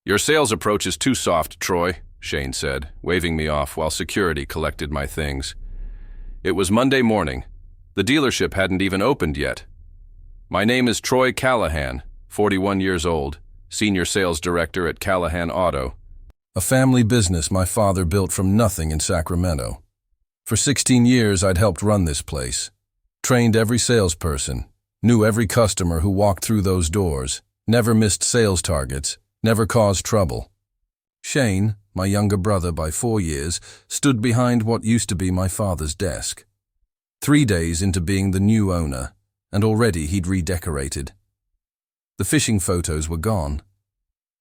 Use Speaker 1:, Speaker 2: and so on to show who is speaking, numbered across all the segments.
Speaker 1: "Your sales approach is too soft, Troy," Shane said, waving me off while security collected my things. It was Monday morning. The dealership hadn't even opened yet. "My name is Troy Callahan, 41 years old, Senior Sales Director at Callahan Auto, a family business my father built from nothing in Sacramento. For 16 years, I'd helped run this place, trained every salesperson, knew every customer who walked through those doors, never missed sales targets, never caused trouble." Shane, my younger brother by 4 years, stood behind what used to be my father's desk. 3 days into being the new owner, and already he'd redecorated. The fishing photos were gone.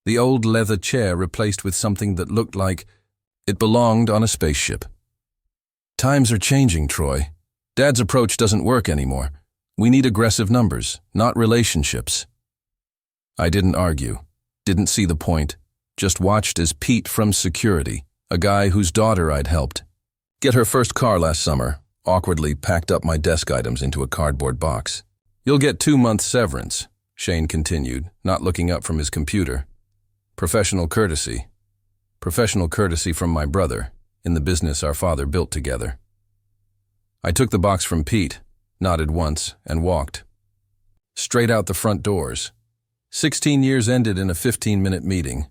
Speaker 1: The old leather chair replaced with something that looked like it belonged on a spaceship. "Times are changing, Troy. Dad's approach doesn't work anymore. We need aggressive numbers, not relationships." I didn't argue, didn't see the point, just watched as Pete from security, a guy whose daughter I'd helped get her first car last summer, awkwardly packed up my desk items into a cardboard box. "You'll get 2 months severance," Shane continued, not looking up from his computer. Professional courtesy. Professional courtesy from my brother, in the business our father built together. I took the box from Pete, nodded once, and walked. Straight out the front doors. 16 years ended in a 15-minute meeting.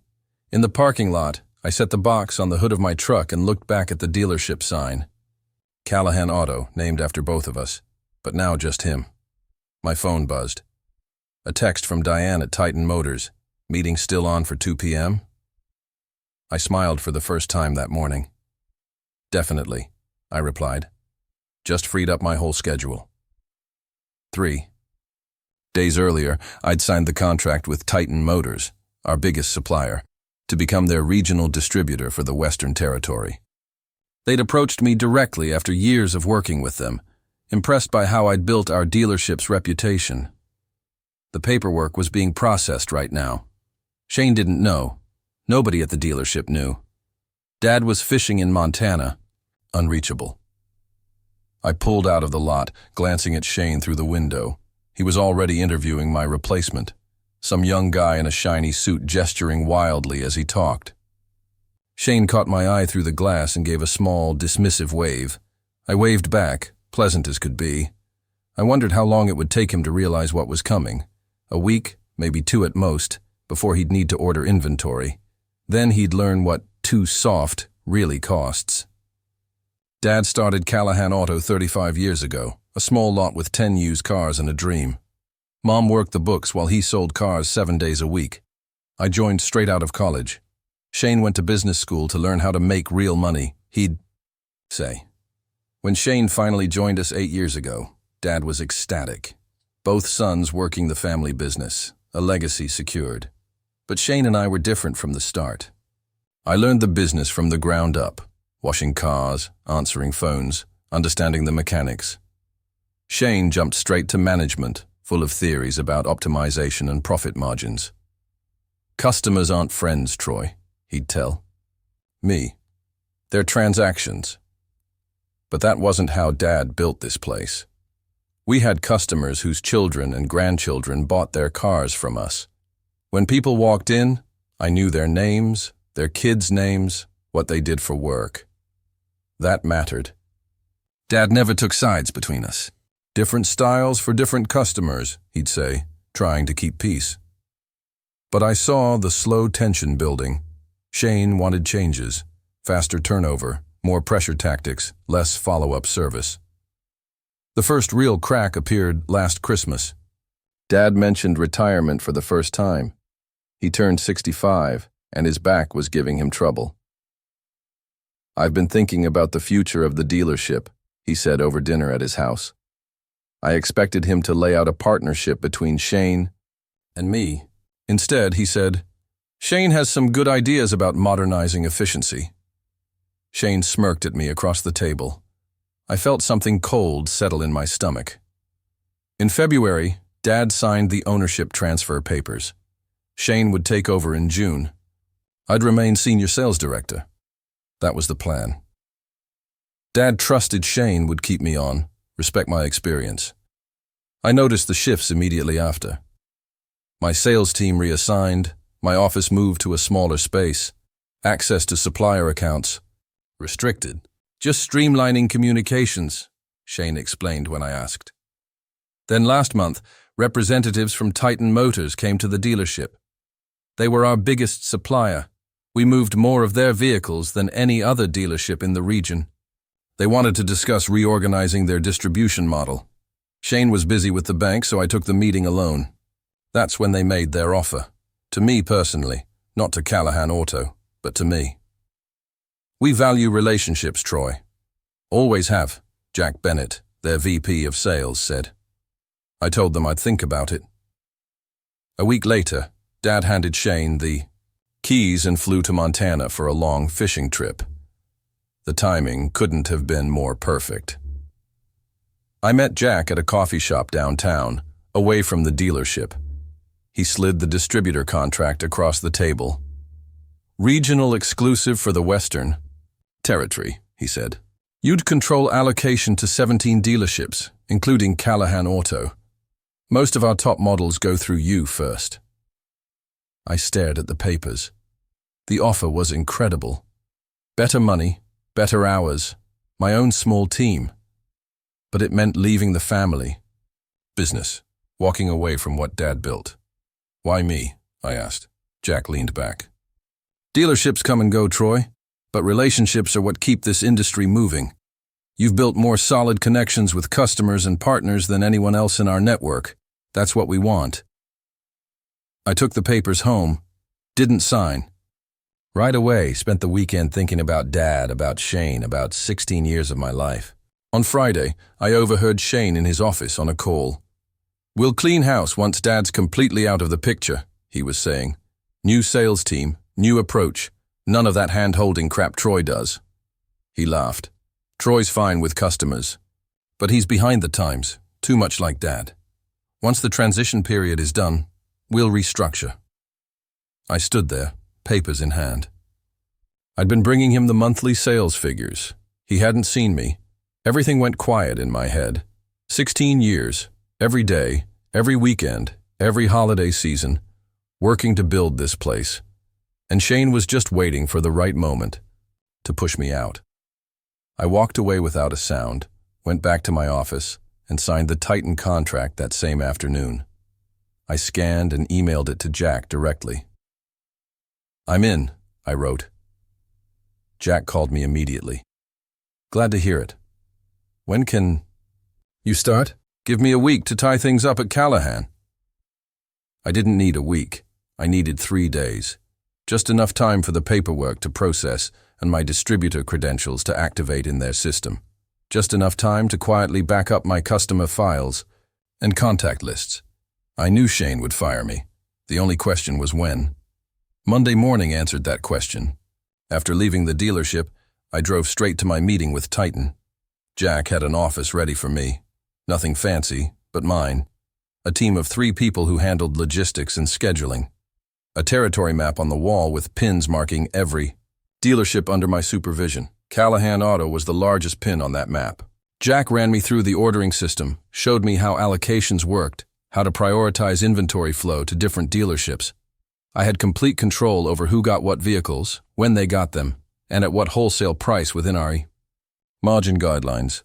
Speaker 1: In the parking lot, I set the box on the hood of my truck and looked back at the dealership sign. Callahan Auto, named after both of us, but now just him. My phone buzzed. A text from Diane at Titan Motors. "Meeting still on for 2 p.m.? I smiled for the first time that morning. "Definitely," I replied. Just freed up my whole schedule. 3 days earlier, I'd signed the contract with Titan Motors, our biggest supplier, to become their regional distributor for the Western Territory. They'd approached me directly after years of working with them, impressed by how I'd built our dealership's reputation. The paperwork was being processed right now. Shane didn't know. Nobody at the dealership knew. Dad was fishing in Montana, unreachable. I pulled out of the lot, glancing at Shane through the window. He was already interviewing my replacement, some young guy in a shiny suit gesturing wildly as he talked. Shane caught my eye through the glass and gave a small, dismissive wave. I waved back, pleasant as could be. I wondered how long it would take him to realize what was coming. A week, maybe 2 at most, before he'd need to order inventory. Then he'd learn what too soft really costs. Dad started Callahan Auto 35 years ago, a small lot with 10 used cars and a dream. Mom worked the books while he sold cars 7 days a week. I joined straight out of college. Shane went to business school to learn how to make real money, he'd say. When Shane finally joined us 8 years ago, Dad was ecstatic. Both sons working the family business, a legacy secured. But Shane and I were different from the start. I learned the business from the ground up, washing cars, answering phones, understanding the mechanics. Shane jumped straight to management, full of theories about optimization and profit margins. "Customers aren't friends, Troy," he'd tell me. "They're transactions." But that wasn't how Dad built this place. We had customers whose children and grandchildren bought their cars from us. When people walked in, I knew their names, their kids' names, what they did for work. That mattered. Dad never took sides between us. "Different styles for different customers," he'd say, trying to keep peace. But I saw the slow tension building. Shane wanted changes, faster turnover, more pressure tactics, less follow-up service. The first real crack appeared last Christmas. Dad mentioned retirement for the first time. He turned 65, and his back was giving him trouble. "I've been thinking about the future of the dealership," he said over dinner at his house. I expected him to lay out a partnership between Shane and me. Instead, he said, "Shane has some good ideas about modernizing efficiency." Shane smirked at me across the table. I felt something cold settle in my stomach. In February, Dad signed the ownership transfer papers. Shane would take over in June. I'd remain senior sales director. That was the plan. Dad trusted Shane would keep me on, respect my experience. I noticed the shifts immediately after. My sales team reassigned, My office moved to a smaller space. Access to supplier accounts restricted. Just streamlining communications, Shane explained when I asked. Then last month, representatives from Titan Motors came to the dealership. They were our biggest supplier. We moved more of their vehicles than any other dealership in the region. They wanted to discuss reorganizing their distribution model. Shane was busy with the bank, so I took the meeting alone. That's when they made their offer. To me personally, not to Callahan Auto, but to me. We value relationships, Troy. Always have, Jack Bennett, their VP of sales, said. I told them I'd think about it. A week later, Dad handed Shane the keys and flew to Montana for a long fishing trip. The timing couldn't have been more perfect. I met Jack at a coffee shop downtown, away from the dealership. He slid the distributor contract across the table. Regional exclusive for the Western territory, he said. You'd control allocation to 17 dealerships, including Callahan Auto. Most of our top models go through you first. I stared at the papers. The offer was incredible. Better money, better hours, my own small team. But it meant leaving the family. Business, walking away from what Dad built. Why me? I asked. Jack leaned back. Dealerships come and go, Troy, but relationships are what keep this industry moving. You've built more solid connections with customers and partners than anyone else in our network. That's what we want. I took the papers home, didn't sign. Right away, spent the weekend thinking about Dad, about Shane, about 16 years of my life. On Friday, I overheard Shane in his office on a call. We'll clean house once Dad's completely out of the picture, he was saying. New sales team, new approach, none of that hand-holding crap Troy does. He laughed. Troy's fine with customers, but he's behind the times, too much like Dad. Once the transition period is done, we'll restructure. I stood there, papers in hand. I'd been bringing him the monthly sales figures. He hadn't seen me. Everything went quiet in my head. 16 years, every day, every weekend, every holiday season, working to build this place. And Shane was just waiting for the right moment to push me out. I walked away without a sound, went back to my office, and signed the Titan contract that same afternoon. I scanned and emailed it to Jack directly. I'm in, I wrote. Jack called me immediately. Glad to hear it. When can you start? Give me a week to tie things up at Callahan. I didn't need a week. I needed 3 days. Just enough time for the paperwork to process and my distributor credentials to activate in their system. Just enough time to quietly back up my customer files and contact lists. I knew Shane would fire me. The only question was when. Monday morning answered that question. After leaving the dealership, I drove straight to my meeting with Titan. Jack had an office ready for me. Nothing fancy, but mine. A team of 3 people who handled logistics and scheduling. A territory map on the wall with pins marking every dealership under my supervision. Callahan Auto was the largest pin on that map. Jack ran me through the ordering system, showed me how allocations worked, how to prioritize inventory flow to different dealerships. I had complete control over who got what vehicles, when they got them, and at what wholesale price within our margin guidelines.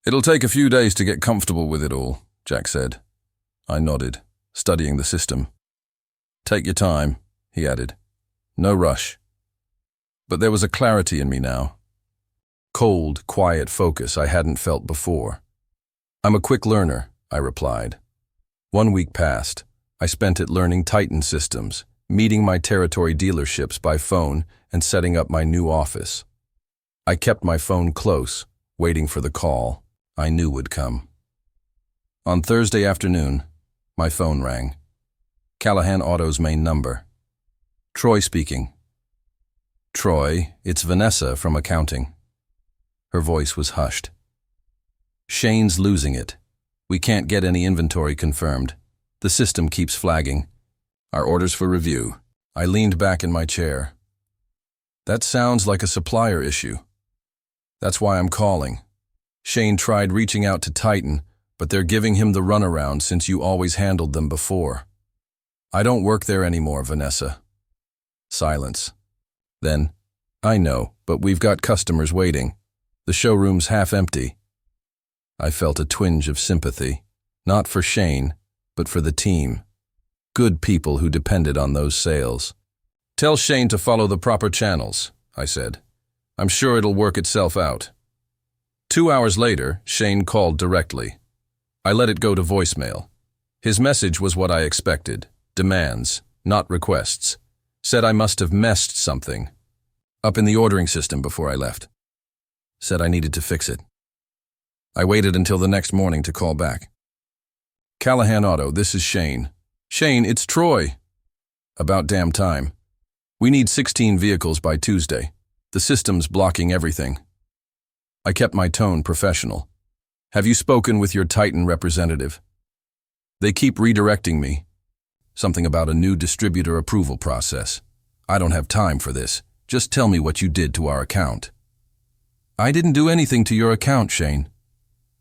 Speaker 1: It'll take a few days to get comfortable with it all, Jack said. I nodded, studying the system. Take your time, he added. No rush. But there was a clarity in me now. Cold, quiet focus I hadn't felt before. I'm a quick learner, I replied. 1 week passed. I spent it learning Titan systems, meeting my territory dealerships by phone, and setting up my new office. I kept my phone close, waiting for the call I knew would come. On Thursday afternoon, my phone rang. Callahan Auto's main number. Troy speaking. Troy, it's Vanessa from accounting. Her voice was hushed. Shane's losing it. We can't get any inventory confirmed. The system keeps flagging. Our orders for review. I leaned back in my chair. That sounds like a supplier issue. That's why I'm calling. Shane tried reaching out to Titan, but they're giving him the runaround since you always handled them before. I don't work there anymore, Vanessa. Silence. Then, I know, but we've got customers waiting. The showroom's half empty. I felt a twinge of sympathy, not for Shane, but for the team. Good people who depended on those sales. Tell Shane to follow the proper channels, I said. I'm sure it'll work itself out. 2 hours later, Shane called directly. I let it go to voicemail. His message was what I expected. Demands, not requests. Said I must have messed something up in the ordering system before I left. Said I needed to fix it. I waited until the next morning to call back. Callahan Auto, this is Shane. Shane, it's Troy. About damn time. We need 16 vehicles by Tuesday. The system's blocking everything. I kept my tone professional. Have you spoken with your Titan representative? They keep redirecting me. Something about a new distributor approval process. I don't have time for this. Just tell me what you did to our account. I didn't do anything to your account, Shane.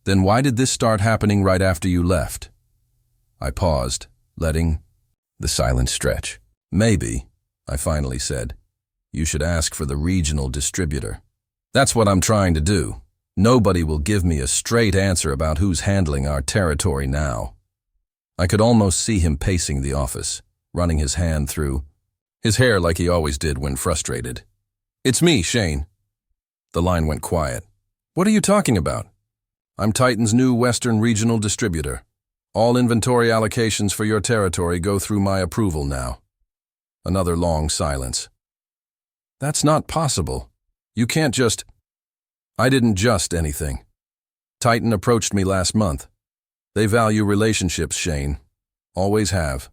Speaker 1: Then why did this start happening right after you left? I paused, letting the silence stretch. Maybe, I finally said, you should ask for the regional distributor. That's what I'm trying to do. Nobody will give me a straight answer about who's handling our territory now. I could almost see him pacing the office, running his hand through his hair like he always did when frustrated. It's me, Shane. The line went quiet. What are you talking about? I'm Titan's new Western Regional Distributor. All inventory allocations for your territory go through my approval now. Another long silence. That's not possible. You can't just... I didn't just anything. Titan approached me last month. They value relationships, Shane. Always have.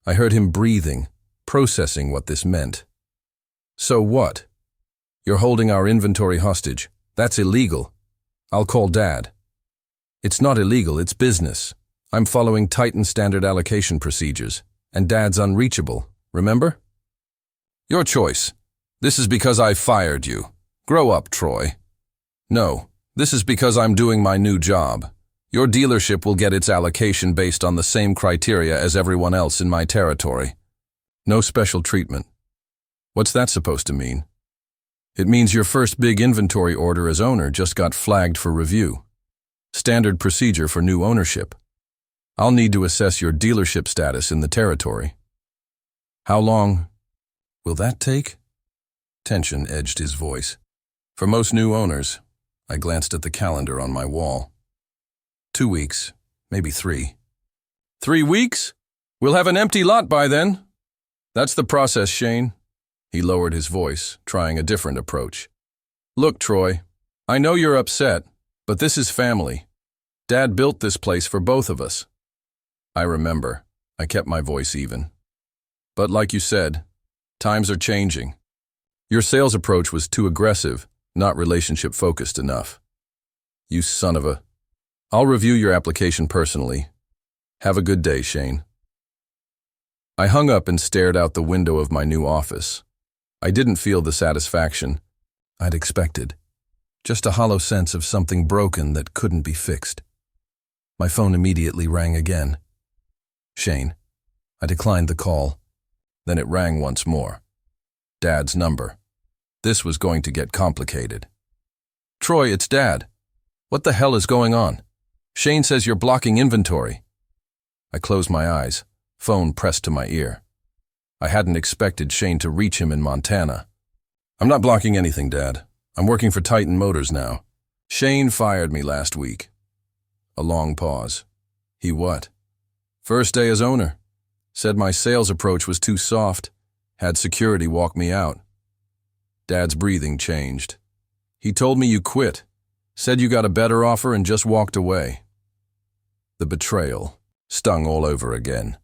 Speaker 1: I heard him breathing, processing what this meant. So what? You're holding our inventory hostage. That's illegal. I'll call Dad. It's not illegal, it's business. I'm following Titan standard allocation procedures, and Dad's unreachable, remember? Your choice. This is because I fired you. Grow up, Troy. No, this is because I'm doing my new job. Your dealership will get its allocation based on the same criteria as everyone else in my territory. No special treatment. What's that supposed to mean? It means your first big inventory order as owner just got flagged for review. Standard procedure for new ownership. I'll need to assess your dealership status in the territory. How long will that take? Tension edged his voice. For most new owners, I glanced at the calendar on my wall. 2 weeks, maybe 3. 3 weeks? We'll have an empty lot by then. That's the process, Shane. He lowered his voice, trying a different approach. Look, Troy, I know you're upset, but this is family. Dad built this place for both of us. I remember. I kept my voice even. But like you said, times are changing. Your sales approach was too aggressive, not relationship-focused enough. You son of a... I'll review your application personally. Have a good day, Shane. I hung up and stared out the window of my new office. I didn't feel the satisfaction I'd expected. Just a hollow sense of something broken that couldn't be fixed. My phone immediately rang again. Shane. I declined the call. Then it rang once more. Dad's number. This was going to get complicated. Troy, it's Dad. What the hell is going on? Shane says you're blocking inventory. I closed my eyes, phone pressed to my ear. I hadn't expected Shane to reach him in Montana. I'm not blocking anything, Dad. I'm working for Titan Motors now. Shane fired me last week. A long pause. He what? First day as owner. Said my sales approach was too soft. Had security walk me out. Dad's breathing changed. He told me you quit. Said you got a better offer and just walked away. The betrayal stung all over again.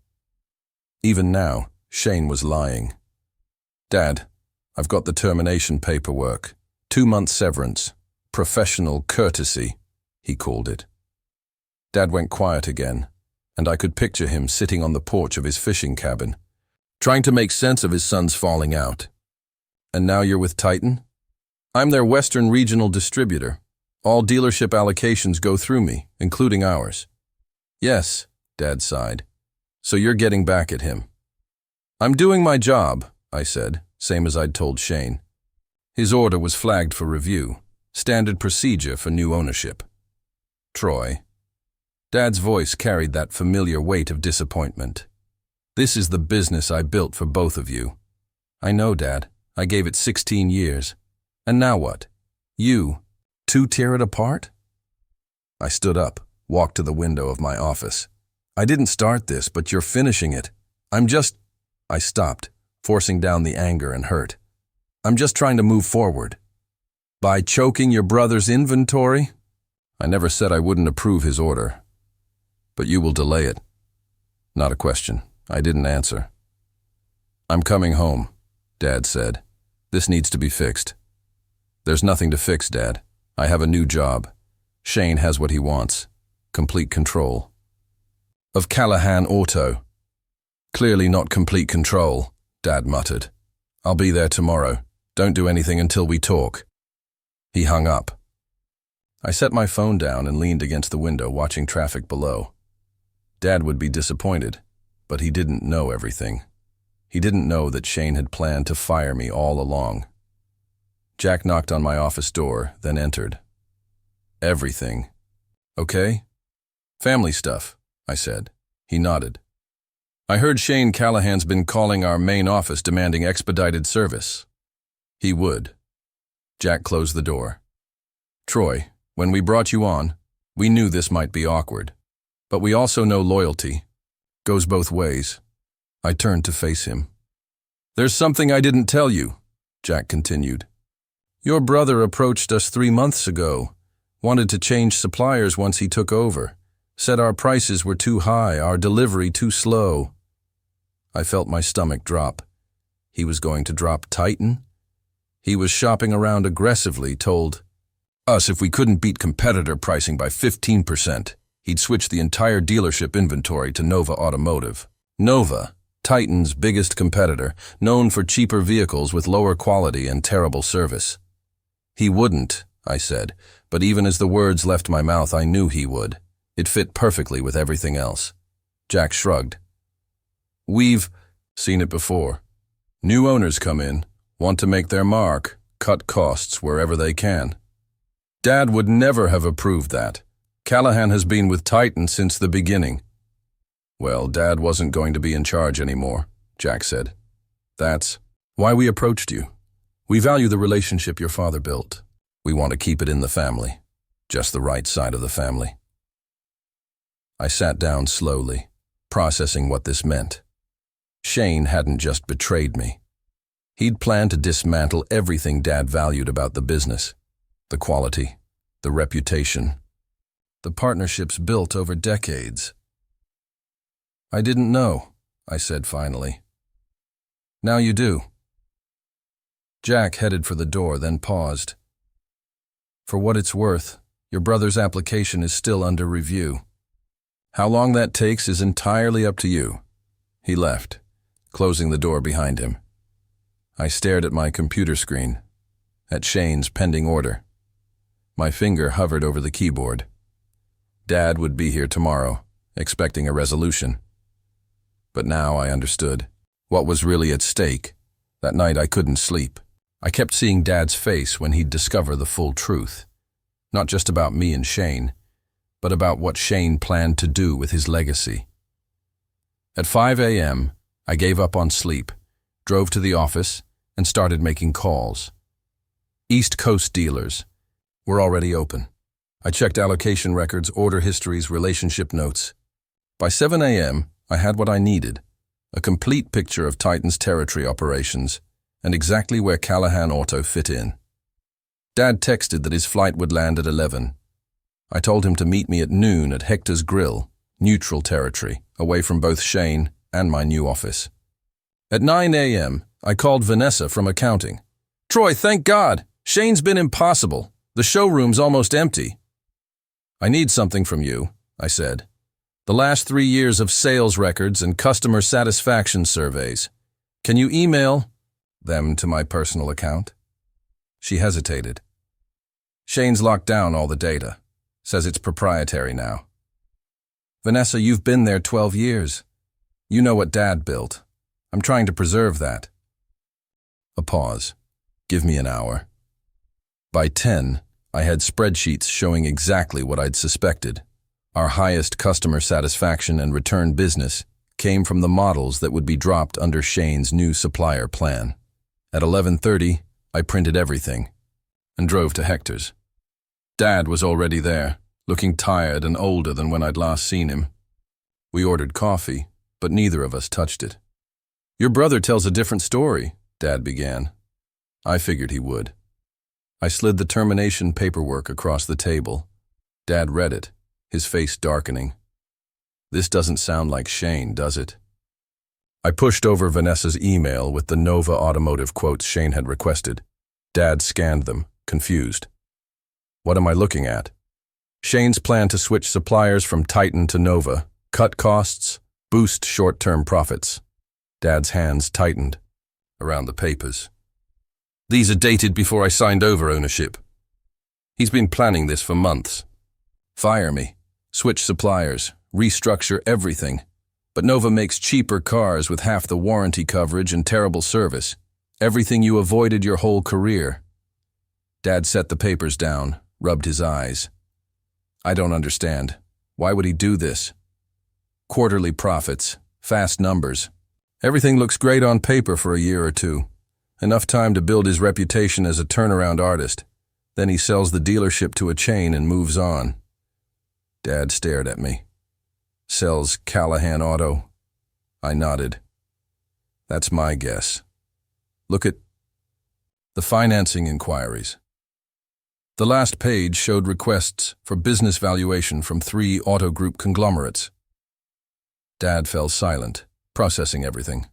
Speaker 1: Even now, Shane was lying. Dad, I've got the termination paperwork. 2-month severance. Professional courtesy, he called it. Dad went quiet again, and I could picture him sitting on the porch of his fishing cabin, trying to make sense of his son's falling out. And now you're with Titan? I'm their Western Regional Distributor. All dealership allocations go through me, including ours. Yes, Dad sighed. So you're getting back at him. I'm doing my job, I said, same as I'd told Shane. His order was flagged for review, standard procedure for new ownership. Troy. Dad's voice carried that familiar weight of disappointment. This is the business I built for both of you. I know, Dad. I gave it 16 years. And now what? You, to tear it apart? I stood up, walked to the window of my office. I didn't start this, but you're finishing it. I stopped, forcing down the anger and hurt. I'm just trying to move forward. By choking your brother's inventory? I never said I wouldn't approve his order. But you will delay it. Not a question. I didn't answer. I'm coming home, Dad said. This needs to be fixed. There's nothing to fix, Dad. I have a new job. Shane has what he wants. Complete control. Of Callahan Auto. Clearly not complete control, Dad muttered. I'll be there tomorrow. Don't do anything until we talk. He hung up. I set my phone down and leaned against the window, watching traffic below. Dad would be disappointed, but he didn't know everything. He didn't know that Shane had planned to fire me all along. Jack knocked on my office door, then entered. Everything. Okay? Family stuff, I said. He nodded. I heard Shane Callahan's been calling our main office demanding expedited service. He would. Jack closed the door. Troy, when we brought you on, we knew this might be awkward. But we also know loyalty goes both ways. I turned to face him. There's something I didn't tell you, Jack continued. Your brother approached us 3 months ago, wanted to change suppliers once he took over, said our prices were too high, our delivery too slow. I felt my stomach drop. He was going to drop Titan? He was shopping around aggressively, told us if we couldn't beat competitor pricing by 15%, he'd switch the entire dealership inventory to Nova Automotive. Nova, Titan's biggest competitor, known for cheaper vehicles with lower quality and terrible service. He wouldn't, I said, but even as the words left my mouth, I knew he would. It fit perfectly with everything else. Jack shrugged. We've seen it before. New owners come in, want to make their mark, cut costs wherever they can. Dad would never have approved that. Callahan has been with Titan since the beginning. Well, Dad wasn't going to be in charge anymore, Jack said. That's why we approached you. We value the relationship your father built. We want to keep it in the family, just the right side of the family. I sat down slowly, processing what this meant. Shane hadn't just betrayed me. He'd planned to dismantle everything Dad valued about the business. The quality, the reputation, the partnerships built over decades. I didn't know, I said finally. Now you do. Jack headed for the door, then paused. For what it's worth, your brother's application is still under review. How long that takes is entirely up to you. He left, closing the door behind him. I stared at my computer screen, at Shane's pending order. My finger hovered over the keyboard. Dad would be here tomorrow, expecting a resolution. But now I understood what was really at stake. That night I couldn't sleep. I kept seeing Dad's face when he'd discover the full truth. Not just about me and Shane, but about what Shane planned to do with his legacy. At 5 a.m., I gave up on sleep, drove to the office, and started making calls. East Coast dealers were already open. I checked allocation records, order histories, relationship notes. By 7 a.m., I had what I needed, a complete picture of Titan's territory operations and exactly where Callahan Auto fit in. Dad texted that his flight would land at 11. I told him to meet me at noon at Hector's Grill, neutral territory, away from both Shane and my new office. At 9 a.m., I called Vanessa from accounting. Troy, thank God! Shane's been impossible. The showroom's almost empty. I need something from you, I said. The last 3 years of sales records and customer satisfaction surveys. Can you email them to my personal account? She hesitated. Shane's locked down all the data. Says it's proprietary now. Vanessa, you've been there 12 years. You know what Dad built. I'm trying to preserve that. A pause. Give me an hour. By 10, I had spreadsheets showing exactly what I'd suspected. Our highest customer satisfaction and return business came from the models that would be dropped under Shane's new supplier plan. At 11:30, I printed everything and drove to Hector's. Dad was already there, looking tired and older than when I'd last seen him. We ordered coffee, but neither of us touched it. Your brother tells a different story, Dad began. I figured he would. I slid the termination paperwork across the table. Dad read it, his face darkening. This doesn't sound like Shane, does it? I pushed over Vanessa's email with the Nova Automotive quotes Shane had requested. Dad scanned them, confused. What am I looking at? Shane's plan to switch suppliers from Titan to Nova, cut costs, boost short-term profits. Dad's hands tightened around the papers. These are dated before I signed over ownership. He's been planning this for months. Fire me, switch suppliers, restructure everything. But Nova makes cheaper cars with half the warranty coverage and terrible service. Everything you avoided your whole career. Dad set the papers down, rubbed his eyes. I don't understand. Why would he do this? Quarterly profits, fast numbers. Everything looks great on paper for a year or two. Enough time to build his reputation as a turnaround artist. Then he sells the dealership to a chain and moves on. Dad stared at me. Sells Callahan Auto? I nodded. That's my guess. Look at the financing inquiries. The last page showed requests for business valuation from 3 auto group conglomerates. Dad fell silent, processing everything.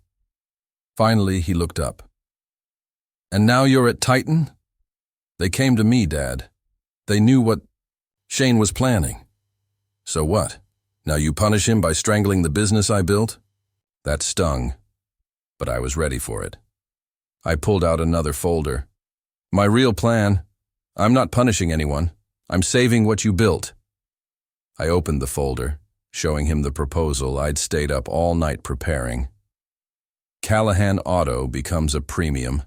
Speaker 1: Finally, he looked up. And now you're at Titan? They came to me, Dad. They knew what Shane was planning. So what? Now you punish him by strangling the business I built? That stung, but I was ready for it. I pulled out another folder. My real plan? I'm not punishing anyone. I'm saving what you built. I opened the folder, showing him the proposal I'd stayed up all night preparing. Callahan Auto becomes a premium.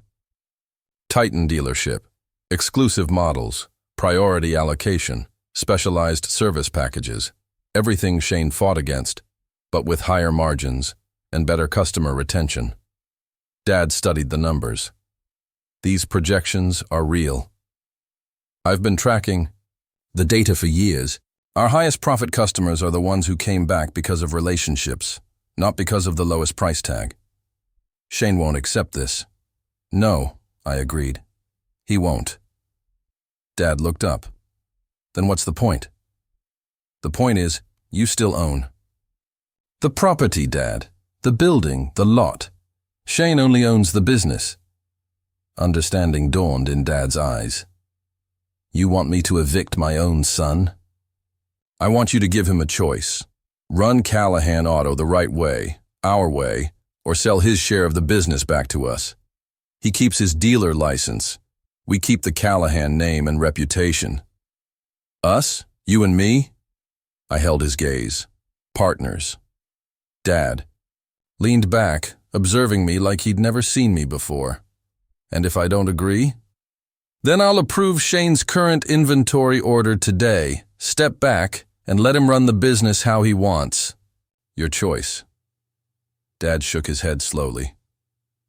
Speaker 1: Titan dealership, exclusive models, priority allocation, specialized service packages, everything Shane fought against, but with higher margins and better customer retention. Dad studied the numbers. These projections are real. I've been tracking the data for years. Our highest profit customers are the ones who came back because of relationships, not because of the lowest price tag. Shane won't accept this. No, I agreed. He won't. Dad looked up. Then what's the point? The point is, you still own. The property, Dad. The building, the lot. Shane only owns the business. Understanding dawned in Dad's eyes. You want me to evict my own son? I want you to give him a choice. Run Callahan Auto the right way, our way, or sell his share of the business back to us. He keeps his dealer license. We keep the Callahan name and reputation. Us? You and me? I held his gaze. Partners. Dad leaned back, observing me like he'd never seen me before. And if I don't agree? Then I'll approve Shane's current inventory order today, step back, and let him run the business how he wants. Your choice. Dad shook his head slowly.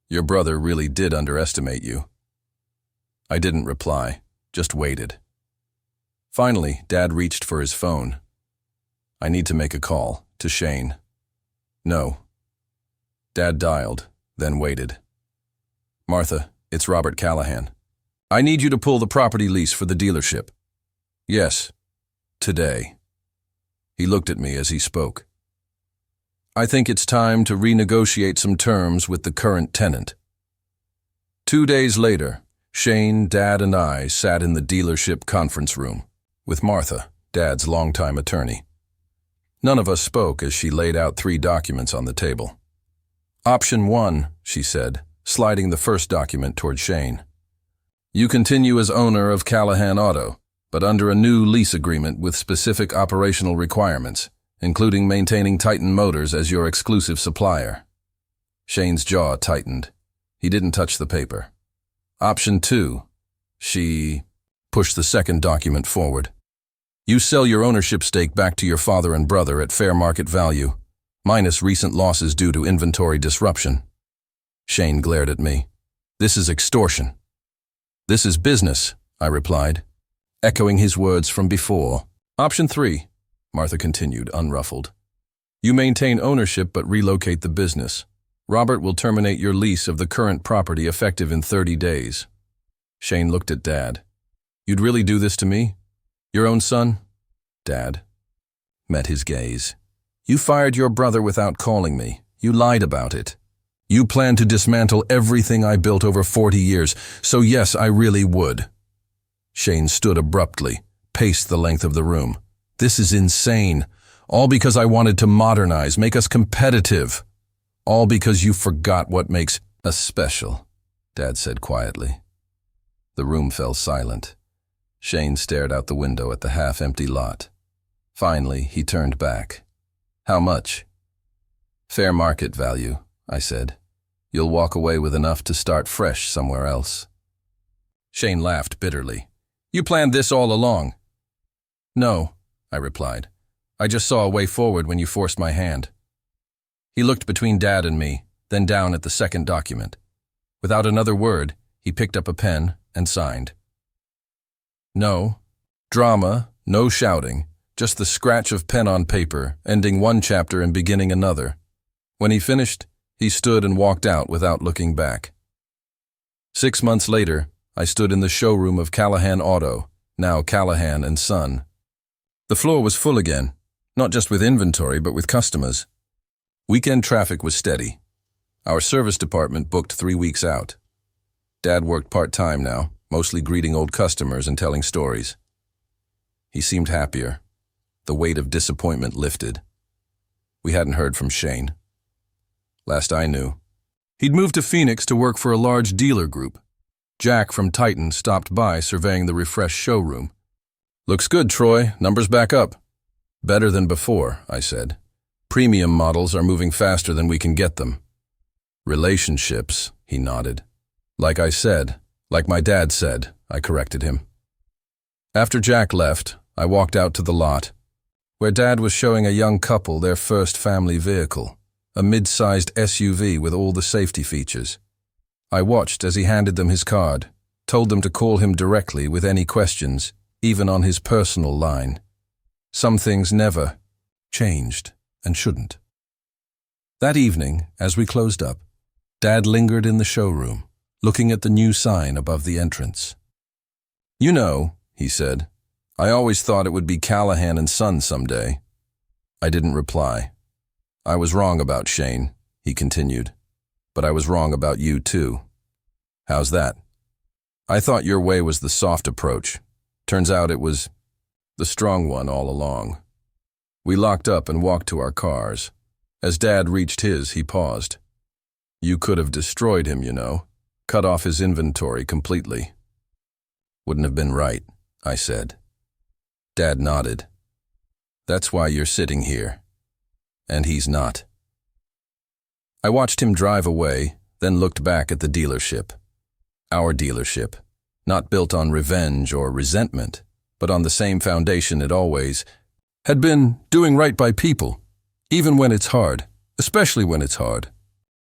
Speaker 1: Your brother really did underestimate you. I didn't reply, just waited. Finally, Dad reached for his phone. I need to make a call, to Shane. No. Dad dialed, then waited. Martha, it's Robert Callahan. I need you to pull the property lease for the dealership. Yes, today. He looked at me as he spoke. I think it's time to renegotiate some terms with the current tenant. 2 days later, Shane, Dad, and I sat in the dealership conference room with Martha, Dad's longtime attorney. None of us spoke as she laid out 3 documents on the table. Option 1, she said, sliding the first document toward Shane. You continue as owner of Callahan Auto, but under a new lease agreement with specific operational requirements, including maintaining Titan Motors as your exclusive supplier. Shane's jaw tightened. He didn't touch the paper. Option 2. She pushed the second document forward. You sell your ownership stake back to your father and brother at fair market value, minus recent losses due to inventory disruption. Shane glared at me. This is extortion. This is business, I replied, echoing his words from before. Option 3, Martha continued, unruffled. You maintain ownership but relocate the business. Robert will terminate your lease of the current property effective in 30 days. Shane looked at Dad. You'd really do this to me? Your own son? Dad met his gaze. You fired your brother without calling me. You lied about it. You plan to dismantle everything I built over 40 years, so yes, I really would. Shane stood abruptly, paced the length of the room. This is insane. All because I wanted to modernize, make us competitive. All because you forgot what makes us special, Dad said quietly. The room fell silent. Shane stared out the window at the half-empty lot. Finally, he turned back. How much? Fair market value, I said. You'll walk away with enough to start fresh somewhere else. Shane laughed bitterly. You planned this all along. No, I replied. I just saw a way forward when you forced my hand. He looked between Dad and me, then down at the second document. Without another word, he picked up a pen and signed. No drama, no shouting, just the scratch of pen on paper, ending one chapter and beginning another. When he finished, he stood and walked out without looking back. 6 months later, I stood in the showroom of Callahan Auto, now Callahan and Son. The floor was full again, not just with inventory but with customers. Weekend traffic was steady. Our service department booked 3 weeks out. Dad worked part-time now, mostly greeting old customers and telling stories. He seemed happier. The weight of disappointment lifted. We hadn't heard from Shane. Last I knew, he'd moved to Phoenix to work for a large dealer group. Jack from Titan stopped by surveying the refreshed showroom. Looks good, Troy. Numbers back up. Better than before, I said. Premium models are moving faster than we can get them. Relationships, he nodded. Like I said, like my dad said, I corrected him. After Jack left, I walked out to the lot, where Dad was showing a young couple their first family vehicle, a mid-sized SUV with all the safety features. I watched as he handed them his card, told them to call him directly with any questions, even on his personal line. Some things never changed and shouldn't. That evening, as we closed up, Dad lingered in the showroom, looking at the new sign above the entrance. You know, he said, I always thought it would be Callahan and Son someday. I didn't reply. I was wrong about Shane, he continued, but I was wrong about you too. How's that? I thought your way was the soft approach. Turns out it was the strong one all along. We locked up and walked to our cars. As Dad reached his, he paused. You could have destroyed him, you know. Cut off his inventory completely. Wouldn't have been right, I said. Dad nodded. That's why you're sitting here. And he's not. I watched him drive away, then looked back at the dealership. Our dealership, not built on revenge or resentment, but on the same foundation it always had been, doing right by people, even when it's hard, especially when it's hard.